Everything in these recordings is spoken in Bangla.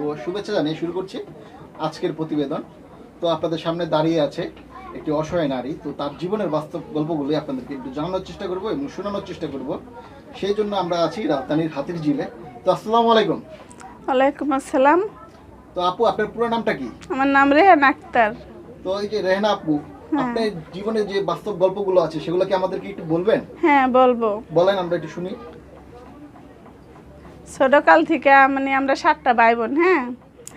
ও শুভেচ্ছা জানিয়ে শুরু করছি আজকের প্রতিবেদন। তো আপনাদের সামনে দাঁড়িয়ে আছে একটি অসহায় নারী। তো তার জীবনের বাস্তব গল্পগুলি আপনাদেরকে একটু জানানোর চেষ্টা করব এবং শোনানোর চেষ্টা করব। সেই জন্য আমরা আছি রাজধানীর হাতির ঝিলে। তো আসসালামু আলাইকুম। ওয়ালাইকুম আসসালাম। তো আপু, আপনার পুরো নামটা কি? আমার নাম রেহানা আক্তার। তো এই যে রেহানা আপু, আপনার জীবনে যে বাস্তব গল্পগুলো আছে সেগুলো কি আমাদেরকে একটু বলবেন? হ্যাঁ, বলবো। বলেন, আমরা একটু শুনি। ছোটকাল থেকে মানে আমরা 7টা ভাই বোন। হ্যাঁ,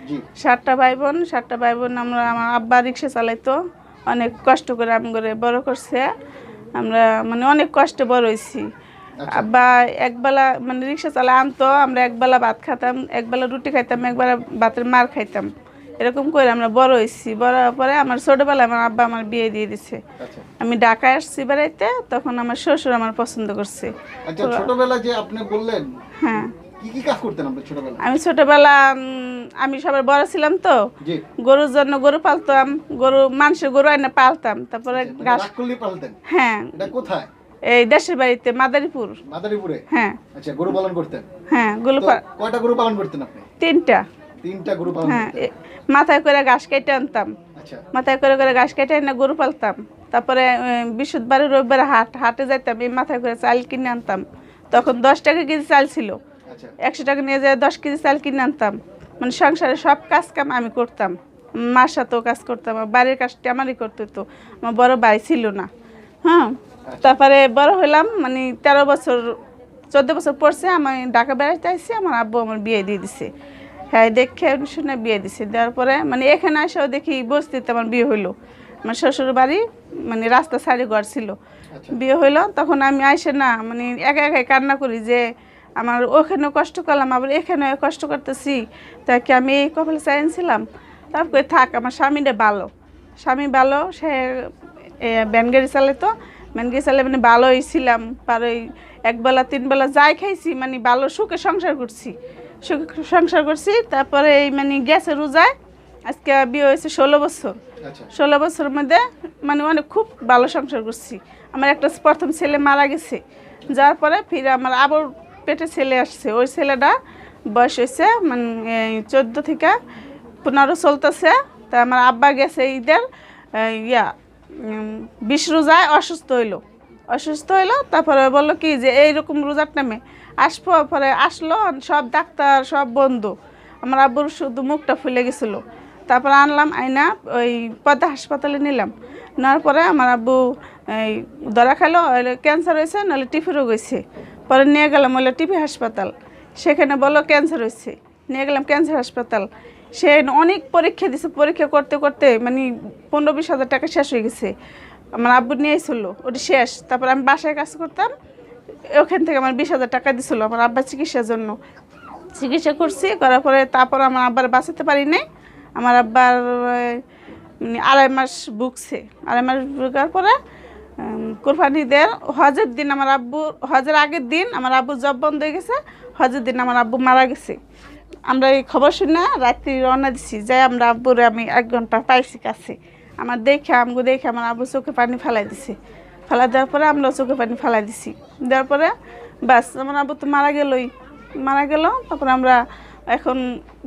জি। 7টা ভাই বোন। আমরা, আমার আব্বা রিক্সা চালাইতো, অনেক কষ্ট করে আম করে বড় করছে। আমরা মানে অনেক কষ্টে বড় হয়েছি। আব্বা একবেলা মানে রিক্সা চালা আনতো, আমরা একবেলা ভাত খাতাম, একবেলা রুটি খাইতাম, একবেলা ভাতের মার খাইতাম। এরকম করে আমরা বড় হয়েছি। বড় হওয়ার পরে আমার ছোটবেলায় আমার আব্বা আমার বিয়ে দিয়ে দিছে। আমি ঢাকায় আসছি বেড়াইতে, তখন আমার শ্বশুর আমার পছন্দ করছে। আচ্ছা, ছোটবেলায় যে আপনি বললেন, হ্যাঁ, কি কি কাজ করতেন আপনি ছোটবেলায়? আমি ছোটবেলা আমি সবার বড় ছিলাম তো, জি। গরুর জন্য গরু পালতাম, গরু মানুষের গরু আইনা পালতাম। তারপরে ঘাস রাজকল্লি পালতেন? হ্যাঁ। এটা কোথায়? এই দেশের বাড়িতে মাদারীপুর। মাদারীপুরে? হ্যাঁ। আচ্ছা, গরু পালন করতেন? হ্যাঁ, কয়টা গরু পালন করতেন আপনি? 3টা। 3টা গরু পালন হ্যাঁ, করতেন? মাথায় করে ঘাস কেটে আনতাম। আচ্ছা। মাথায় করে করে ঘাস কেটে এনে গরু পালতাম। তারপরে বৃহস্পতিবার রবিবার হাটে যাইতাম, এই মাথায় করে চাল কিনে আনতাম। তখন 10 টাকা কেজি চাল ছিল। আচ্ছা। 100 টাকা নিয়ে যায় 10 কেজি চাল কিনে আনতাম। মানে সংসারে সব কাজ কাম আমি করতাম, মার সাথেও কাজ করতাম। আমার বাড়ির কাজটা আমারই করতে হতো, আমার বড় ভাই ছিল না। হ্যাঁ, তারপরে বড় হইলাম, মানে 13 বছর 14 বছর পড়ছে আমি ঢাকা বেড়াতে আসছি। আমার আব্বু আমার বিয়ে দিয়ে দিছে। হ্যাঁ, দেখে শুনে বিয়ে দিছে। দেওয়ার পরে মানে এখানে এসেও দেখি বস্তিতে আমার বিয়ে হইলো। আমার শ্বশুর বাড়ি মানে রাস্তা সাইডে ঘর ছিল। বিয়ে হইলো, তখন আমি আইসে না মানে একা একাই কান্না করি যে আমার ওখানেও কষ্ট করলাম, আবার এখানেও কষ্ট করতেছি, তাকে আমি এই কপালে চাইছিলাম। তারপরে থাক, আমার স্বামীটা ভালো, স্বামী ভালো, সে ভ্যান গাড়ি চালাতো। ভ্যান গাড়ি চালে মানে ভালোই ছিলাম। আর ওই একবেলা 3 বেলা যাই খাইছি, মানে ভালো সুখে সংসার করছি, সুখে সংসার করছি। তারপরে এই মানে গেছে রোজায়, আজকে বিয়ে হয়েছে 16 বছর। 16 বছরের মধ্যে মানে অনেক খুব ভালো সংসার করছি। আমার একটা প্রথম ছেলে মারা গেছে, যাওয়ার পরে ফিরে আমার আবার পেটে ছেলে আসছে। ওই ছেলেটা বয়স হয়েছে মানে 14 থেকে 15 চলতেছে। তা আমার আব্বা গেছে ঈদের 20 রোজায় অসুস্থ হইলো। তারপরে বললো কি যে এইরকম রোজার নামে আসবো। পরে আসলো, সব ডাক্তার সব বন্ধ। আমার আব্বুর শুধু মুখটা ফুলে গেছিলো। তারপরে আনলাম, আইনা ওই পদ্মা হাসপাতালে নিলাম। নেওয়ার পরে আমার আব্বু এই ধরা খাইলো, ক্যান্সার হয়েছে, নাহলে টিফি রোগ হয়েছে। পরে নিয়ে গেলাম হলো টিপি হাসপাতাল, সেখানে বললো ক্যান্সার হয়েছে। নিয়ে গেলাম ক্যান্সার হাসপাতাল, সে অনেক পরীক্ষা দিছে। পরীক্ষা করতে করতে মানে 15-20 হাজার টাকা শেষ হয়ে গেছে। আমার আব্বু নিয়ে এসেছিলো, ওটা শেষ। তারপর আমি বাসায় কাজ করতাম, ওখান থেকে আমার 20 হাজার টাকা দিছিলো আমার আব্বার চিকিৎসার জন্য। চিকিৎসা করছি, করার পরে তারপর আমার আব্বার বাঁচাতে পারি নাই। আমার আব্বার মানে 2.5 মাস ভুগছে। 2.5 মাস ভোগার পরে কোরবানি দেন হজের দিন আমার আব্বু, হজের আগের দিন আমার আব্বু জব বন্ধ হয়ে গেছে। হজের দিন আমার আব্বু মারা গেছে। আমরা এই খবর শুনে রাত্রি রওনা দিছি, যাই আমরা আব্বুরে আমি 1 ঘন্টা পাইছি কাছে। আমার দেখে আমার আব্বু চোখে পানি ফেলাই দিছে। ফেলা দেওয়ার পরে আমরা চোখে পানি ফেলাই দিছি। দেওয়ার পরে বাস আমার আব্বু তো মারা গেল। তারপরে আমরা এখন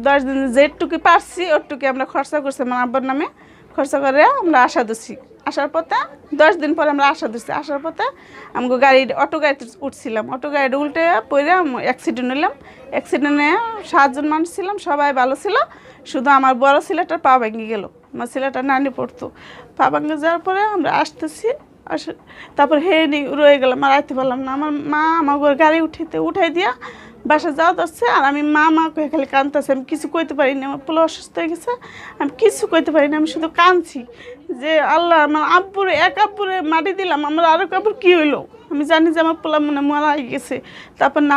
10 দিন যেটুকু পারছি ওটুকু আমরা খরচা করছি আমার আব্বার নামে। খরচা করে আমরা আশা দিচ্ছি। আসার পথে 10 দিন পরে আমরা আশা দিচ্ছি। আসার পথে আমাকে অটো গাড়িতে উঠছিলাম। অটো গাড়িটা উল্টে পড়ে অ্যাক্সিডেন্ট হইলাম। অ্যাক্সিডেন্টে 7 জন মানুষ ছিলাম, সবাই ভালো ছিল। শুধু আমার বড় ছেলেটার পা ভেঙে গেল। আমার ছেলেটা নানি পড়তো। পা ভেঙে যাওয়ার পরে আমরা আসতেছি। তারপর রয়ে গেলাম, আর আইতে পারলাম না। আমার মা আমার গাড়ি উঠাই দিয়া বাসা যাওয়া যাচ্ছে, আর আমি মা খালি কাঁদতেছি। আমি কিছু কইতে পারিনি, আমার পোলা অসুস্থ হয়ে গেছে, আমি কিছু কইতে পারিনি। আমি শুধু কাঁদছি যে আল্লাহ, আমার এক আব্বুরে মাটি দিলাম, আমার আরো কাপড় কী হইলো। আমি জানি যে আমার পোলা মনে মারা গেছে। তারপর না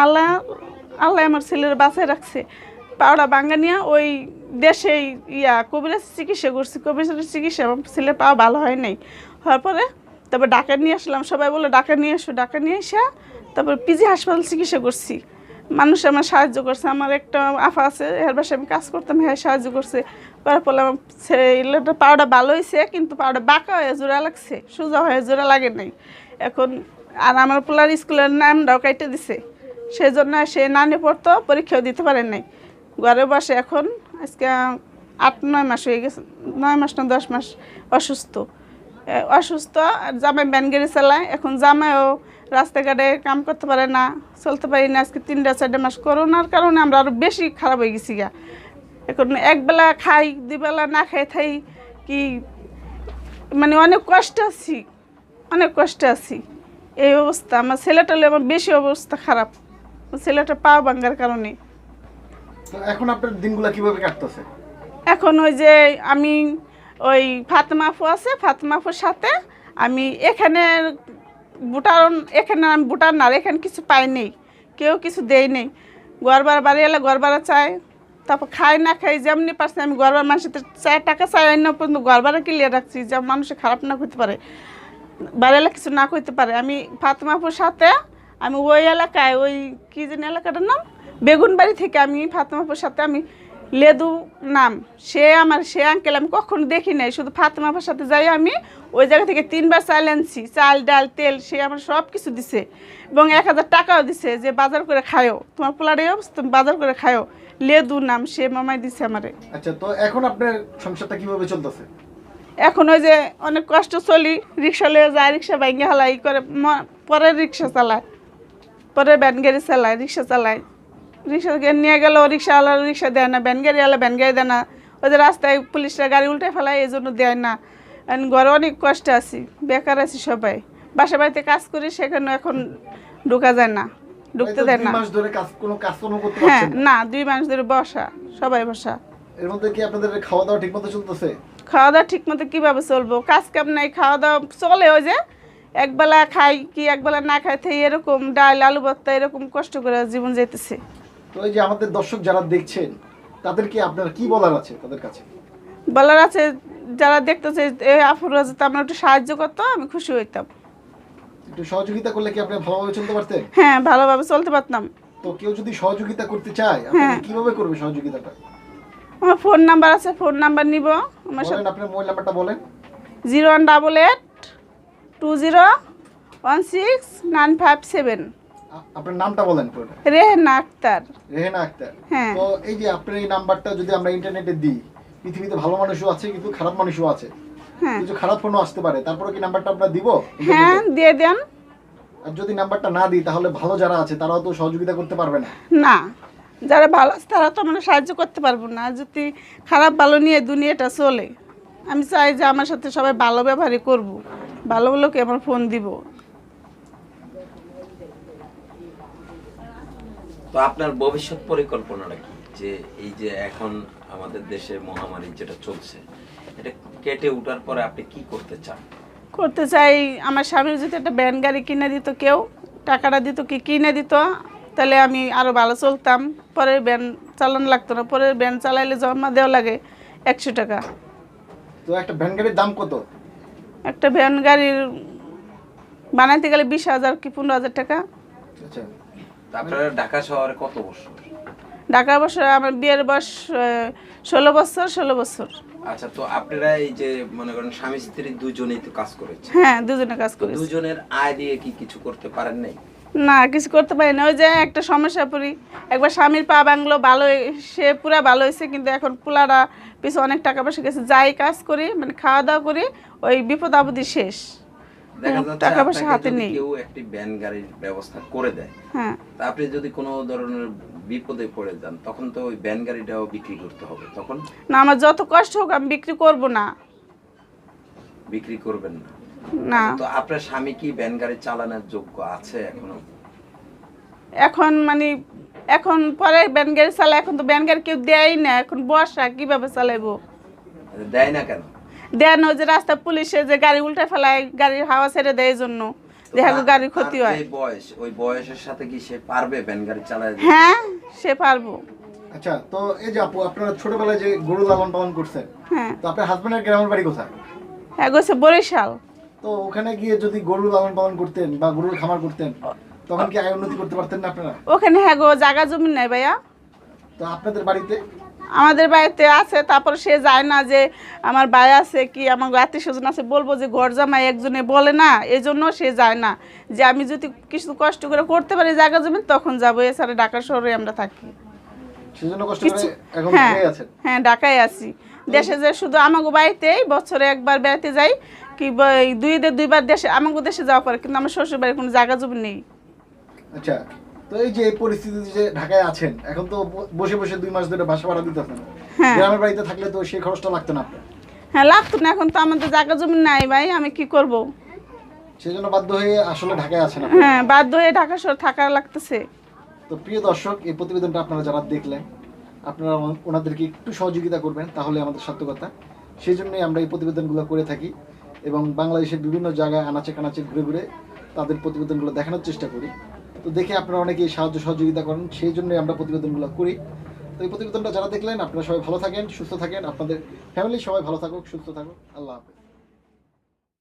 আল্লাহ আমার ছেলের বাসায় রাখছে। পাওড়া বাঙ্গানিয়া ওই দেশে কবিরাজ চিকিৎসা করছি। কবিরাজের চিকিৎসা আমার ছেলের পা ভালো হয় নাই। হওয়ার পরে তারপর ঢাকা নিয়ে আসলাম। সবাই বলে ঢাকা নিয়ে এসে তারপর পিজি হাসপাতাল চিকিৎসা করছি। মানুষ আমার সাহায্য করছে। আমার একটা আফা আছে, এর বাসায় আমি কাজ করতাম, হ্যাঁ সাহায্য করছে। করার পরে আমার ছেলেটা পাওটা ভালো হয়েছে, কিন্তু পাওটা বাঁকা হয়ে জোড়া লাগছে, সোজা হয়ে জোড়া লাগে নাই এখন। আর আমার পোলার স্কুলের নামটাও কাইটে দিছে, সেই জন্য সে নানি পড়তো, পরীক্ষাও দিতে পারে নাই। ঘরে বসে এখন আজকে 8-9 মাস হয়ে গেছে, 9 মাস না 10 মাস অসুস্থ। অসুস্থ আর জামাই ভ্যান গাড়ি চালায়। এখন জামাইও রাস্তাঘাটে কাম করতে পারে না, চলতে পারি না। আজকে 3-4 মাস করোনার কারণে আমরা আরও বেশি খারাপ হয়ে গেছি গা। এখন একবেলা খাই, 2 বেলা না খাই থাই কি, মানে অনেক কষ্ট আছি, অনেক কষ্ট আছি। এই অবস্থা আমার ছেলেটা হলে আমার বেশি অবস্থা খারাপ, ছেলেটা পা ভাঙ্গার কারণে। তো এখন আপনার দিনগুলো কিভাবে কাটতেছে? এখন ওই যে আমি ওই ফাতেমা আপু আছে, ফাতেমা আপুর সাথে আমি এখানে এখানে আমি ভুটান না, এখানে কিছু পাই নেই, কেউ কিছু দেয় নেই। ঘরবার বাড়ি এলে ঘরবাড়া চাই, তারপর খাই না খাই যেমনি পারছি আমি ঘরবার মানুষের 4 টাকা চাই অন্য পর্যন্ত ঘরবাড়া ক্লিয়ার রাখছি, যে মানুষের খারাপ না করতে পারে, বাড়ি এলাকা কিছু না করতে পারে। আমি ফাতেমা আপুর সাথে আমি ওই এলাকায়, ওই কী যেন এলাকাটার নাম, বেগুনবাড়ি থেকে আমি ফাতেমা আপুর সাথে আমি লেদু নাম, সে আঙ্কেল আমি কখনো দেখি নাই, শুধু ফাতেমা আপুর সাথে যাই আমি ওই জায়গা থেকে 3 বার চাল আনছি, চাল ডাল তেল, সে আমার সব কিছু দিছে এবং 1000 টাকাও দিছে যে বাজার করে খায়ও, তোমার পোলার এই অবস্থা তুমি বাজার করে খায়ও। লেদু নাম, সে মামাই দিছে আমারে। আচ্ছা, তো এখন আপনার সংসারটা কিভাবে চলতেছে? এখন ওই যে অনেক কষ্ট চলি, রিক্সা লয়ে যায়, রিক্সা ভাঙ্গে হালাই করে, পরে রিক্সা চালায়, পরে ভ্যান গাড়ি চালায়, রিক্সা চালায়। রিক্সা নিয়ে গেল, রিক্সাওয়ালা রিক্সা দেয় না, ভ্যান গাড়ি আলা ভ্যান গাড়ি দেয় না, ওই যে রাস্তায় পুলিশরা গাড়ি উল্টে ফেলায়, এই জন্য দেয় না। ঘরে অনেক কষ্ট আছি, বেকার আছি সবাই, বাসা বাড়িতে কাজ করি, সেখানে এখন ঢোকা যায় না, ঢুকতে দেয় না। 2 মাস ধরে কোনো কাজ করতে হ্যাঁ পারছেন না, 2 মাস ধরে বসা, সবাই বসা। এর মধ্যে কি আপনাদের খাওয়া দাওয়া ঠিকমতো চলতেছে? খাওয়া দাওয়া ঠিক মতো কীভাবে চলবো, কাজ কাম নাই, খাওয়া দাওয়া চলে, ওই যে একবেলা খাই কি একবেলা না খাই থাই, এরকম ডাল আলু ভর্তা এরকম কষ্ট করে জীবন যেতেছে। তো এই যে আমাদের দর্শক যারা দেখছেন তাদেরকে আপনার কি বলার আছে তাদের কাছে? বলার আছে যারা দেখতেছে এই আপুরা যদি আমরা একটু সাহায্য করতো আমি খুশি হইতাম। একটু সহযোগিতা করলে কি আপনি ভালোভাবে চলতে পারতেন? হ্যাঁ ভালোভাবে চলতে পারতাম। তো কেউ যদি সহযোগিতা করতে চায় আপনি কিভাবে করবে সহযোগিতাটা? আমার ফোন নাম্বার আছে, ফোন নাম্বার নিব আমার সাথে। বলেন, আপনার মোবাইল নাম্বারটা বলেন। 01820169557। আপনার নামটা বলেন পুরোটা। রেহেনা আক্তার। রেহেনা আক্তার। হ্যাঁ। তো এই যে আপনার এই নাম্বারটা যদি আমরা ইন্টারনেটে দিই, পৃথিবীতে ভালো মানুষও আছে কিন্তু খারাপ মানুষও আছে, হ্যাঁ কিছু খারাপ ফোনও আসতে পারে, তারপরে কি নাম্বারটা আমরা দিব? হ্যাঁ দিয়ে দেন। আর যদি নাম্বারটা না দিই তাহলে ভালো যারা আছে তারাও তো সহযোগিতা করতে পারবে না। না, যারা ভালো আছে তারা তো আমরা সাহায্য করতে পারবো না, যদি খারাপ ভালো নিয়ে দুনিয়াটা চলে। আমি চাই যে আমার সাথে সবাই ভালো ব্যবহারই করব, ভালো লোকে আমার ফোন দিব। তো আপনার ভবিষ্যৎ পরিকল্পনাটা কি, যে এই যে এখন আমাদের দেশে মহামারী যেটা চলছে, এটা কেটে ওঠার পরে আপনি কি করতে চান? করতে চাই আমার স্বামীর যদি একটা ভ্যান গাড়ি কিনে দিত, কেউ টাকাটা দিত, কি কিনে দিত, তাহলে আমি আরও ভালো চলতাম। পরে ভ্যান চালানো লাগতো না, পরে ভ্যান চালাইলে জমা দেওয়া লাগে 100 টাকা। তো একটা ভ্যান গাড়ির দাম কত? একটা ভ্যান গাড়ির বানাইতে গেলে 20,000 কি 15,000 টাকা। আচ্ছা, তা আপনারা ঢাকা শহরে কত বছর? ঢাকা বছর আমার বিয়ের বয়স 16 বছর। আচ্ছা, তো আপনারা এই যে মনে করেন স্বামী স্ত্রী দুজনেই তো কাজ করেছে, হ্যাঁ দুজনে কাজ তো করেছি। দুজনের আয় দিয়ে কি কিছু করতে পারেন নাই? না কিছু করতে পারি না, ওই যে একটা সমস্যা পড়ি। একবার স্বামীর পা ভাঙলো, ভালো সে পুরা ভালো হয়েছে, কিন্তু এখন পোলারা পিছু অনেক টাকা পয়সা গেছে, যাই কাজ করি মানে খাওয়া দাওয়া করি, ওই বিপদ আপদে শেষ, দেখা যাচ্ছে টাকা পয়সা আপনাকে হাতে যদি নেই। কেউ একটি ভ্যান গাড়ির ব্যবস্থা করে দেয়, হ্যাঁ তা আপনি যদি কোনো ধরনের বিপদে পড়ে যান, তখন তো ওই ভ্যান গাড়িটাও বিক্রি করতে হবে, তখন না, আমার যত কষ্ট হোক আমি বিক্রি করব না। বিক্রি করবেন না? না তো আপনার স্বামী কি ভ্যান গাড়ি চালানোর যোগ্য আছে এখনো? এখন মানে এখন পরে ভ্যান গাড়ি চালায়, এখন তো ভ্যান গাড়ি কেউ দেয় না, এখন বর্ষা কিভাবে চালাইবো? দেয় না কেন? দেন ওই যে রাস্তা পুলিশে যে গাড়ি উল্টে ফেলায়, গাড়ির হাওয়া ছেড়ে দেয়, এই জন্য দেখা গেলো গাড়ির ক্ষতি হয়। এই বয়স, ওই বয়সের সাথে কি সে পারবে ভ্যান গাড়ি চালায়? হ্যাঁ সে পারবো। আচ্ছা, তো এই যে আপু আপনারা ছোটবেলায় যে গরু লালন পালন করছেন, হ্যাঁ তো আপনার হাজবেন্ডের গ্রামের বাড়ি কোথায়? হ্যাঁ গেছে বরিশাল। তো ওখানে গিয়ে যদি গরু লালন পালন করতেন বা গরুর খামার করতেন, তখন কি আয় উন্নতি করতে পারতেন না আপনারা? ওখানে হ্যাঁ গো জায়গা জমি নাই ভাইয়া। তো আপনাদের বাড়িতে? আমাদের বাড়িতে আছে, তারপর সে যায় না যে আমার ভাই আছে কি আমার আত্মীয় স্বজন আছে, বলবো যে ঘর জামাই একজনে বলে না, এই জন্য সে যায় না। যে আমি যদি কিছু কষ্ট করে করতে পারি জায়গা জমি তখন যাবো, এছাড়া ঢাকা শহরে আমরা থাকি। সেজন্য কষ্ট কিছু করে এখন হ্যাঁ ঢাকায় আছেন। হ্যাঁ ঢাকায় আছি। দেশে যে শুধু আমাগো বাড়িতেই বছরে একবার বেড়াতে যাই, কি এই দুইবার দেশে আমাগো দেশে যাওয়া পরে, কিন্তু আমার শ্বশুর বাড়ির কোনো জায়গা জমি নেই। আচ্ছা, তো এই যে এই পরিস্থিতিতে যে ঢাকায় আছেন, এখন তো বসে বসে 2 মাস ধরে বাসা ভাড়া দিতেছেন। হ্যাঁ গ্রামের বাড়িতে থাকলে তো সেই খরচটা লাগতো না আপনার, হ্যাঁ লাগতো না, এখন তো আমাদের জায়গা জমি নাই ভাই, আমি কি করব। সেজন্য বাধ্য হয়ে আসলে ঢাকায় আছেন আপনি। হ্যাঁ বাধ্য হয়ে ঢাকা শহর থাকা লাগতেছে। তো প্রিয় দর্শক, এই প্রতিবেদনটা আপনারা যারা দেখলেন, আপনারা ওনাদেরকে একটু সহযোগিতা করবেন, তাহলে আমাদের সার্থকতা। সেই জন্যই আমরা এই প্রতিবেদনগুলো করে থাকি এবং বাংলাদেশের বিভিন্ন জায়গায় আনাচে কানাচে ঘুরে ঘুরে তাদের প্রতিবেদনগুলো দেখানোর চেষ্টা করি। তো দেখে আপনারা অনেকেই সাহায্য সহযোগিতা করেন, সেই জন্যই আমরা প্রতিবেদনগুলো করি। তো এই প্রতিবেদনটা যারা দেখলেন, আপনারা সবাই ভালো থাকেন, সুস্থ থাকেন, আপনাদের ফ্যামিলি সবাই ভালো থাকুক, সুস্থ থাকুক। আল্লাহ হাফেজ।